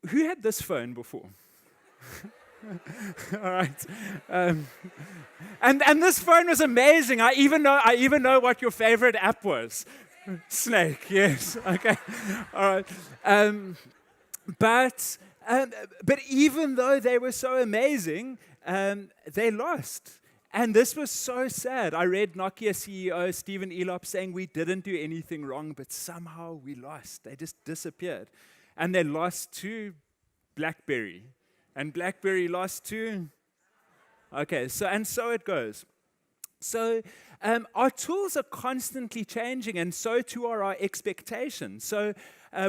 Who had this phone before? All right. Um, and this phone was amazing. I even know what your favorite app was. Snake, yes. Okay. All right. But but even though they were so amazing, they lost. And this was so sad. I read Nokia CEO Stephen Elop saying we didn't do anything wrong, but somehow we lost. They just disappeared. And they lost to BlackBerry. And BlackBerry lost to... Okay, so it goes. So our tools are constantly changing, and so too are our expectations. So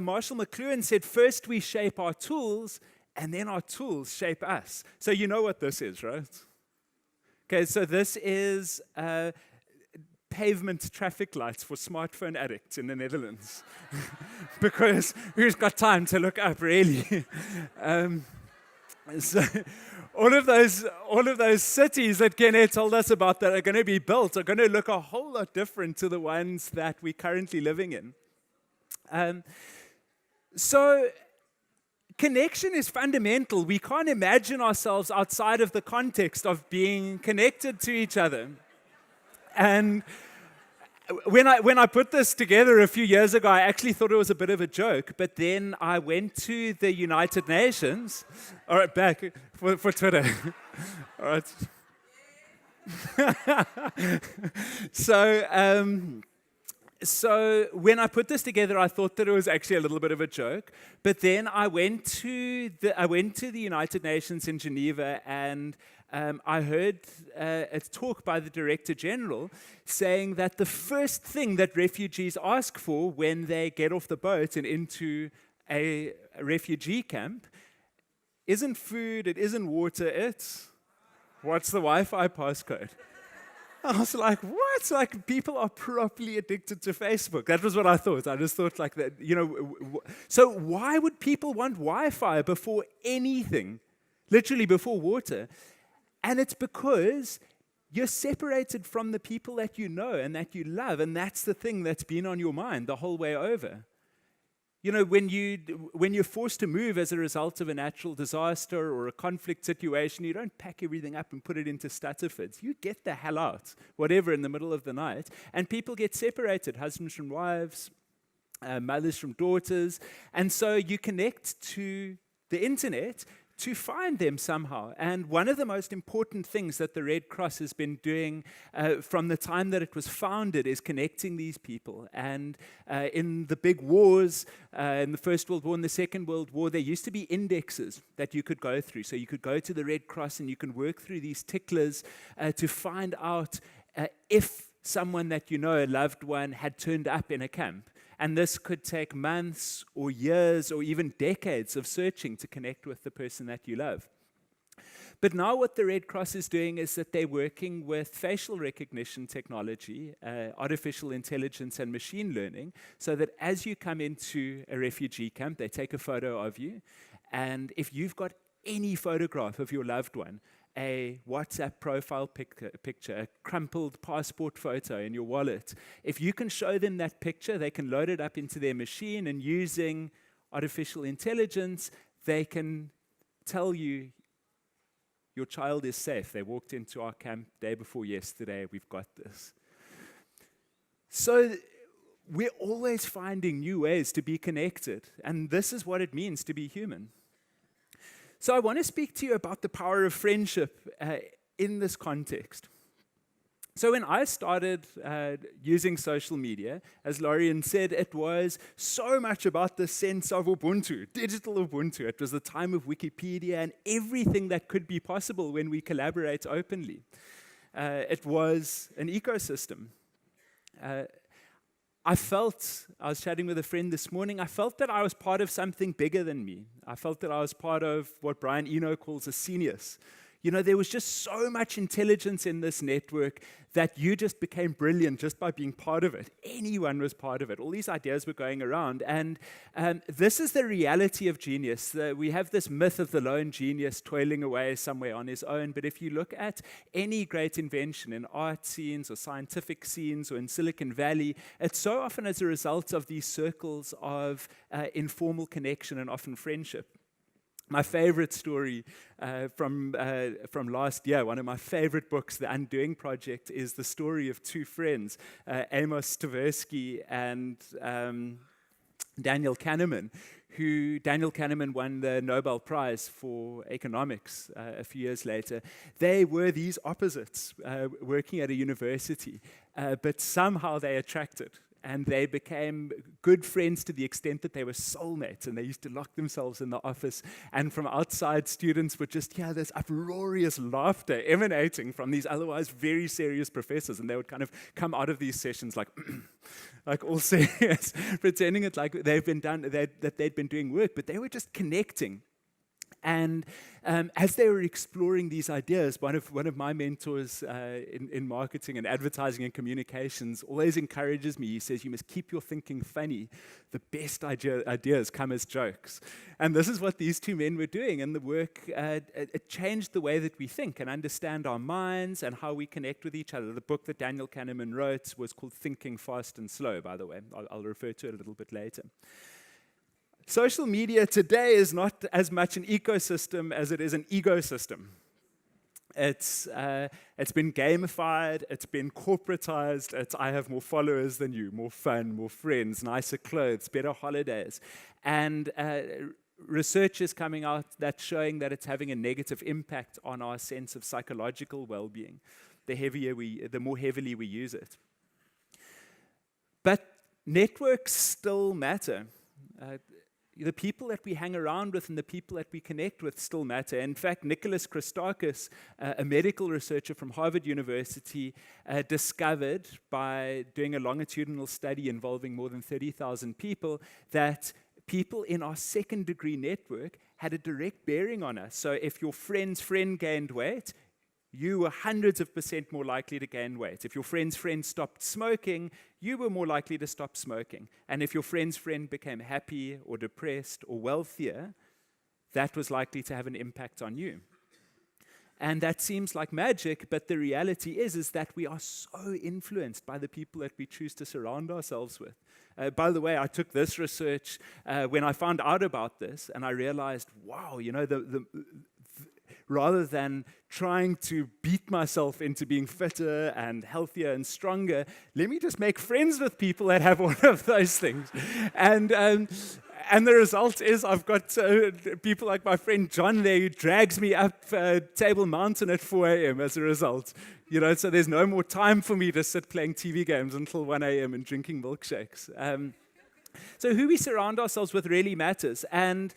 Marshall McLuhan said, first we shape our tools, and then our tools shape us. So you know what this is, right? Okay, so this is pavement traffic lights for smartphone addicts in the Netherlands. Because who's got time to look up, really? So all of those cities that Kenneth told us about that are going to be built are going to look a whole lot different to the ones that we're currently living in. So connection is fundamental. We can't imagine ourselves outside of the context of being connected to each other. And when I put this together a few years ago, I actually thought it was a bit of a joke, but then I went to the United Nations, all right, back for Twitter, all right. So when I put this together, I thought that it was actually a little bit of a joke. But then I went to the United Nations in Geneva, and I heard a talk by the Director General saying that the first thing that refugees ask for when they get off the boat and into a refugee camp isn't food, it isn't water, it's what's the Wi-Fi passcode? I was like, what? Like, people are properly addicted to Facebook. That was what I thought. I just thought like that, So why would people want Wi-Fi before anything? Literally before water. And it's because you're separated from the people that you know and that you love, and that's the thing that's been on your mind the whole way over. When you're forced to move as a result of a natural disaster or a conflict situation, you don't pack everything up and put it into Stutterfords. You get the hell out, whatever, in the middle of the night. And people get separated, husbands from wives, mothers from daughters. And so you connect to the internet to find them somehow. And one of the most important things that the Red Cross has been doing from the time that it was founded is connecting these people. And in the big wars, in the First World War and the Second World War, there used to be indexes that you could go through. So you could go to the Red Cross and you can work through these ticklers to find out if someone that you know, a loved one, had turned up in a camp. And this could take months or years or even decades of searching to connect with the person that you love. But now what the Red Cross is doing is that they're working with facial recognition technology, artificial intelligence and machine learning, so that as you come into a refugee camp, they take a photo of you. And if you've got any photograph of your loved one, a WhatsApp profile picture, a crumpled passport photo in your wallet. If you can show them that picture, they can load it up into their machine, and using artificial intelligence, they can tell you your child is safe. They walked into our camp day before yesterday. We've got this. So we're always finding new ways to be connected, and this is what it means to be human. So I want to speak to you about the power of friendship in this context. So when I started using social media, as Lorian said, it was so much about the sense of Ubuntu, digital Ubuntu. It was the time of Wikipedia and everything that could be possible when we collaborate openly. It was an ecosystem. I was chatting with a friend this morning, I felt that I was part of something bigger than me. I felt that I was part of what Brian Eno calls a senius. There was just so much intelligence in this network that you just became brilliant just by being part of it. Anyone was part of it. All these ideas were going around. And this is the reality of genius. We have this myth of the lone genius toiling away somewhere on his own. But if you look at any great invention in art scenes or scientific scenes or in Silicon Valley, it's so often as a result of these circles of informal connection and often friendship. My favorite story from last year, one of my favorite books, The Undoing Project, is the story of two friends, Amos Tversky and Daniel Kahneman, Daniel Kahneman won the Nobel Prize for economics a few years later. They were these opposites working at a university, but somehow they attracted. And they became good friends to the extent that they were soulmates, and they used to lock themselves in the office. And from outside, students would just hear this uproarious laughter emanating from these otherwise very serious professors. And they would kind of come out of these sessions like, like all serious, pretending it like that they'd been doing work, but they were just connecting. And as they were exploring these ideas, one of my mentors in marketing and advertising and communications always encourages me. He says, you must keep your thinking funny. The best ideas come as jokes. And this is what these two men were doing. And the work, it changed the way that we think and understand our minds and how we connect with each other. The book that Daniel Kahneman wrote was called Thinking Fast and Slow, by the way. I'll refer to it a little bit later. Social media today is not as much an ecosystem as it is an ecosystem. It's been gamified, it's been corporatized, it's I have more followers than you, more fun, more friends, nicer clothes, better holidays. And research is coming out that's showing that it's having a negative impact on our sense of psychological well-being, the more heavily we use it. But networks still matter. The people that we hang around with and the people that we connect with still matter. In fact, Nicholas Christakis, a medical researcher from Harvard University, discovered by doing a longitudinal study involving more than 30,000 people that people in our second-degree network had a direct bearing on us. So if your friend's friend gained weight, you were hundreds of % more likely to gain weight. If your friend's friend stopped smoking, you were more likely to stop smoking. And if your friend's friend became happy or depressed or wealthier, that was likely to have an impact on you. And that seems like magic, but the reality is that we are so influenced by the people that we choose to surround ourselves with. By the way, I took this research when I found out about this, and I realized, wow, rather than trying to beat myself into being fitter and healthier and stronger, let me just make friends with people that have all of those things. And the result is I've got people like my friend John there who drags me up Table Mountain at 4 a.m. as a result. So there's no more time for me to sit playing TV games until 1 a.m. and drinking milkshakes. So who we surround ourselves with really matters. And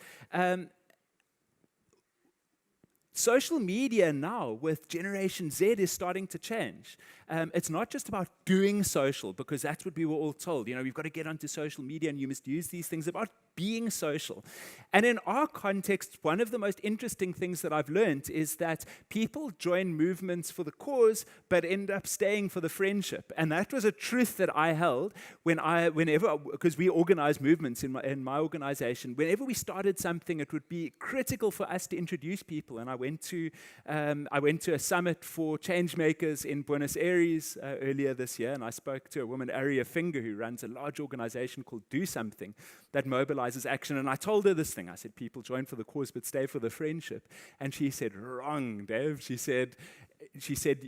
social media now with Generation Z is starting to change. It's not just about doing social, because that's what we were all told. We've got to get onto social media and you must use these things. About being social. And in our context, one of the most interesting things that I've learned is that people join movements for the cause, but end up staying for the friendship. And that was a truth that I held because we organize movements in my organization. Whenever we started something, it would be critical for us to introduce people. And I went to a summit for change makers in Buenos Aires earlier this year, and I spoke to a woman, Aria Finger, who runs a large organization called Do Something that mobilizes action. And I told her this thing. I said, people join for the cause but stay for the friendship. And she said, wrong, Dave. She said,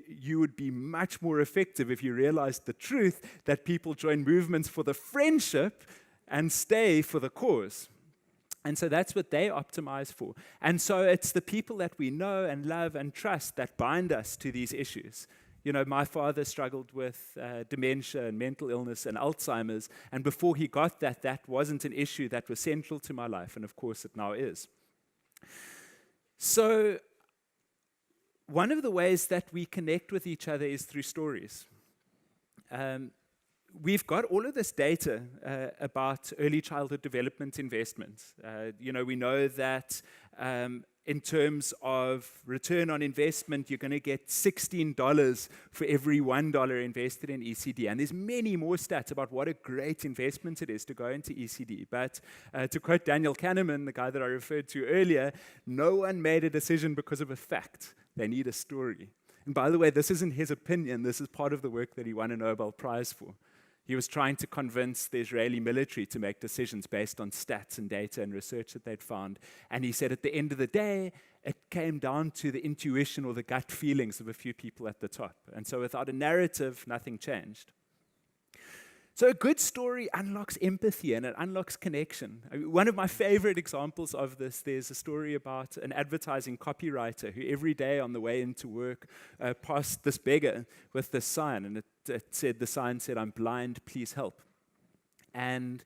you would be much more effective if you realized the truth that people join movements for the friendship and stay for the cause. And so that's what they optimize for. And so it's the people that we know and love and trust that bind us to these issues. My father struggled with dementia and mental illness and Alzheimer's. And before he got that wasn't an issue that was central to my life. And of course, it now is. So one of the ways that we connect with each other is through stories. We've got all of this data about early childhood development investments. We know that in terms of return on investment, you're going to get $16 for every $1 invested in ECD. And there's many more stats about what a great investment it is to go into ECD. But to quote Daniel Kahneman, the guy that I referred to earlier, no one made a decision because of a fact. They need a story. And by the way, this isn't his opinion. This is part of the work that he won a Nobel Prize for. He was trying to convince the Israeli military to make decisions based on stats and data and research that they'd found. And he said at the end of the day, it came down to the intuition or the gut feelings of a few people at the top. And so without a narrative, nothing changed. So a good story unlocks empathy and it unlocks connection. One of my favorite examples of this, there's a story about an advertising copywriter who every day on the way into work passed this beggar with this sign. And the sign said, "I'm blind, please help." And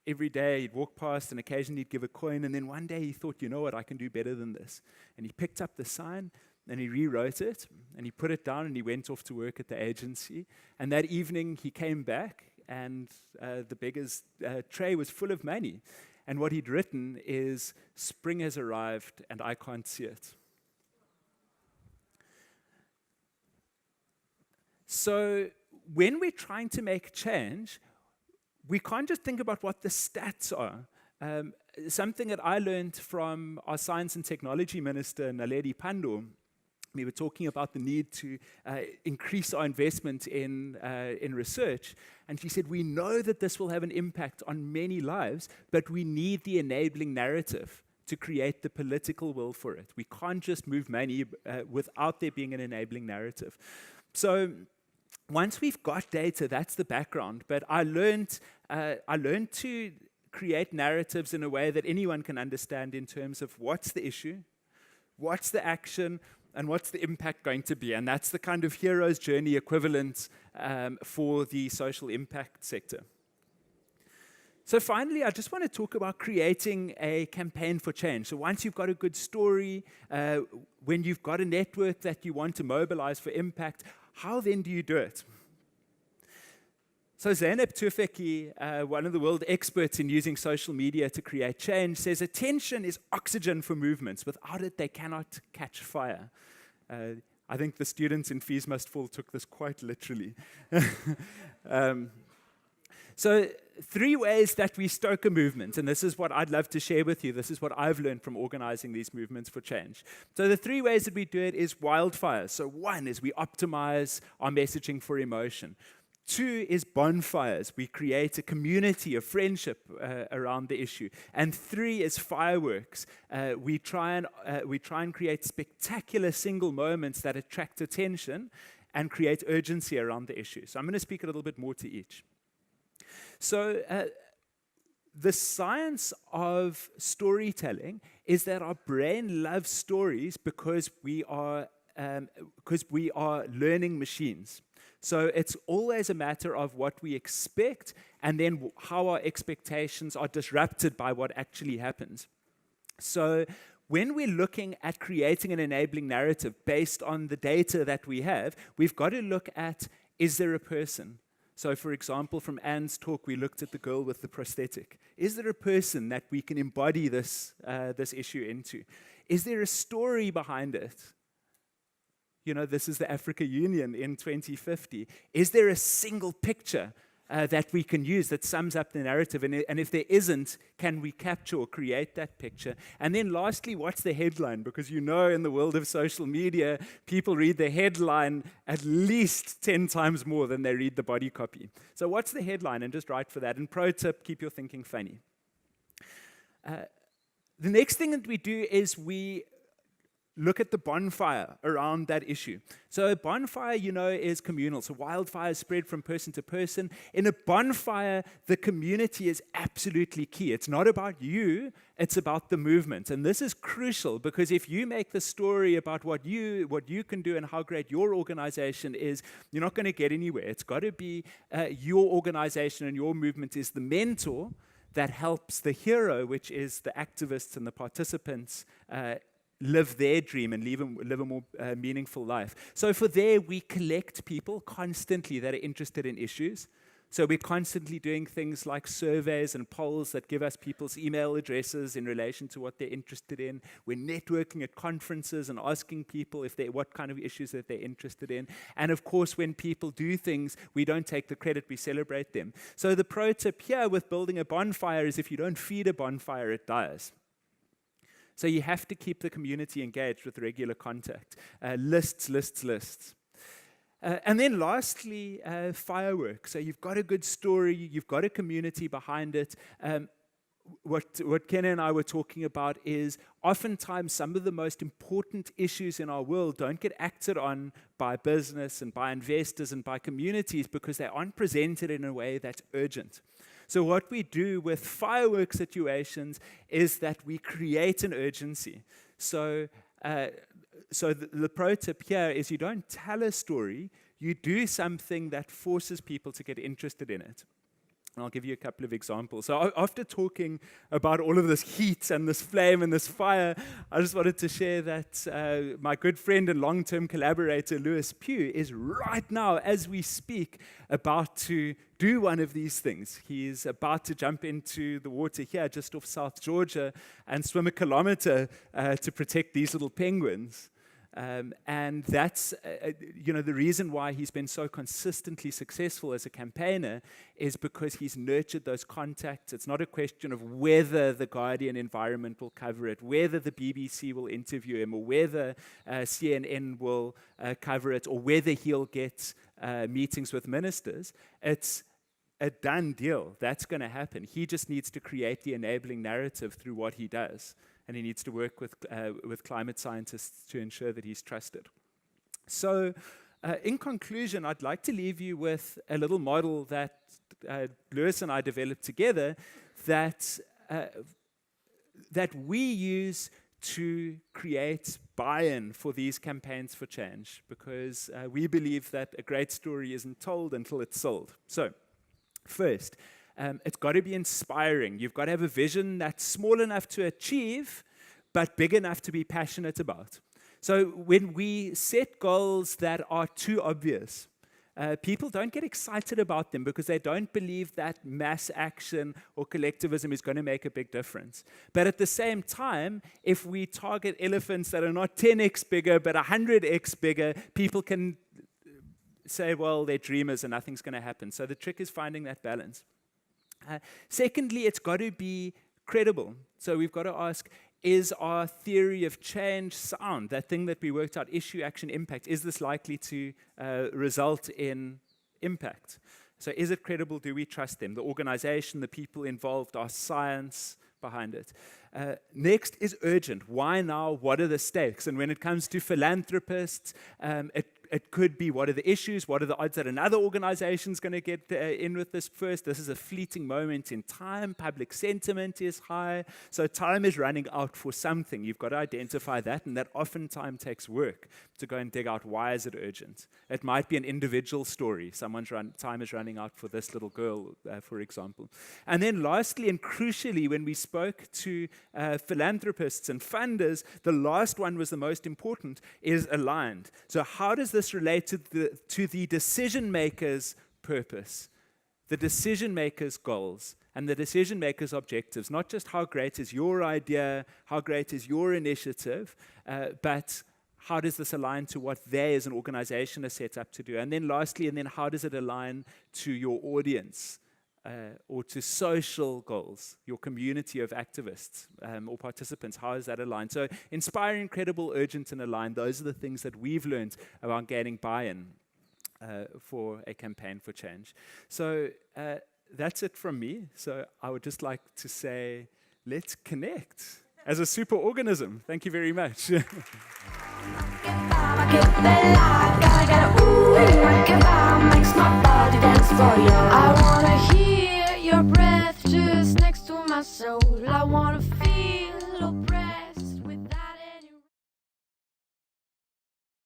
every day he'd walk past and occasionally he'd give a coin. And then one day he thought, you know what, I can do better than this. And he picked up the sign and he rewrote it, and he put it down, and he went off to work at the agency. And that evening, he came back, and the beggar's tray was full of money. And what he'd written is, "Spring has arrived, and I can't see it." So when we're trying to make change, we can't just think about what the stats are. Something that I learned from our science and technology minister, Naledi Pandor. We were talking about the need to increase our investment in research. And she said, we know that this will have an impact on many lives, but we need the enabling narrative to create the political will for it. We can't just move money without there being an enabling narrative. So once we've got data, that's the background. But I learned to create narratives in a way that anyone can understand in terms of what's the issue, what's the action, and what's the impact going to be? And that's the kind of hero's journey equivalent for the social impact sector. So finally, I just want to talk about creating a campaign for change. So once you've got a good story, when you've got a network that you want to mobilize for impact, how then do you do it? So Zeynep Tufekci, one of the world experts in using social media to create change, says attention is oxygen for movements. Without it, they cannot catch fire. I think the students in Fees Must Fall took this quite literally. So 3 ways that we stoke a movement, and this is what I'd love to share with you. This is what I've learned from organizing these movements for change. So the 3 ways that we do it is wildfires. So 1 is we optimize our messaging for emotion. 2 is bonfires. We create a community of friendship around the issue. And 3 is fireworks. We try and create spectacular single moments that attract attention and create urgency around the issue. So I'm going to speak a little bit more to each. So the science of storytelling is that our brain loves stories because we are learning machines. So it's always a matter of what we expect and then how our expectations are disrupted by what actually happens. So when we're looking at creating an enabling narrative based on the data that we have, we've got to look at, is there a person? So for example, from Anne's talk, we looked at the girl with the prosthetic. Is there a person that we can embody this issue into? Is there a story behind it? You know, this is the Africa Union in 2050. Is there a single picture that we can use that sums up the narrative? And if there isn't, can we capture or create that picture? And then lastly, what's the headline? Because you know in the world of social media, people read the headline at least 10 times more than they read the body copy. So what's the headline? And just write for that. And pro tip, keep your thinking funny. The next thing that we do is we look at the bonfire around that issue. So a bonfire, you know, is communal. So wildfires spread from person to person. In a bonfire, the community is absolutely key. It's not about you, it's about the movement. And this is crucial because if you make the story about what you can do and how great your organization is, you're not going to get anywhere. It's got to be your organization and your movement is the mentor that helps the hero, which is the activists and the participants, live their dream and live a more meaningful life. So for there, we collect people constantly that are interested in issues. So we're constantly doing things like surveys and polls that give us people's email addresses in relation to what they're interested in. We're networking at conferences and asking people what kind of issues that they're interested in. And of course, when people do things, we don't take the credit, we celebrate them. So the pro tip here with building a bonfire is if you don't feed a bonfire, it dies. So you have to keep the community engaged with regular contact. Lists. And then lastly, fireworks. So you've got a good story, you've got a community behind it. What Ken and I were talking about is oftentimes some of the most important issues in our world don't get acted on by business and by investors and by communities because they aren't presented in a way that's urgent. So what we do with firework situations is that we create an urgency. So the pro tip here is you don't tell a story, you do something that forces people to get interested in it. And I'll give you a couple of examples. So after talking about all of this heat and this flame and this fire, I just wanted to share that my good friend and long-term collaborator, Lewis Pugh, is right now, as we speak, about to do one of these things. He's about to jump into the water here just off South Georgia and swim a kilometer to protect these little penguins. And that's, the reason why he's been so consistently successful as a campaigner is because he's nurtured those contacts. It's not a question of whether the Guardian Environment will cover it, whether the BBC will interview him, or whether CNN will cover it, or whether he'll get meetings with ministers. It's a done deal. That's going to happen. He just needs to create the enabling narrative through what he does. And he needs to work with climate scientists to ensure that he's trusted. So, in conclusion, I'd like to leave you with a little model that Lewis and I developed together that we use to create buy-in for these campaigns for change, because we believe that a great story isn't told until it's sold. So, first, it's got to be inspiring. You've got to have a vision that's small enough to achieve, but big enough to be passionate about. So when we set goals that are too obvious, people don't get excited about them because they don't believe that mass action or collectivism is going to make a big difference. But at the same time, if we target elephants that are not 10x bigger, but 100x bigger, people can say, well, they're dreamers and nothing's going to happen. So the trick is finding that balance. Secondly, it's got to be credible. So we've got to ask, is our theory of change sound? That thing that we worked out, issue, action, impact, is this likely to result in impact? So is it credible? Do we trust them? The organization, the people involved, our science behind it. Next is urgent. Why now? What are the stakes? And when it comes to philanthropists, it could be, what are the issues? What are the odds that another organization is going to get in with this first? This is a fleeting moment in time. Public sentiment is high. So time is running out for something. You've got to identify that, and that oftentimes takes work to go and dig out, why is it urgent? It might be an individual story. Time is running out for this little girl, for example. And then lastly and crucially, when we spoke to philanthropists and funders, the last one was the most important, is aligned. So how does this relate to the decision maker's purpose, the decision maker's goals, and the decision maker's objectives? Not just how great is your idea, how great is your initiative, but how does this align to what they as an organization are set up to do? And then lastly, how does it align to your audience or to social goals, your community of activists or participants? How is that aligned? So inspiring, credible, urgent, and aligned, those are the things that we've learned about gaining buy-in for a campaign for change. So that's it from me. So I would just like to say, let's connect as a super organism. Thank you very much. I wanna hear your breath just next to my soul.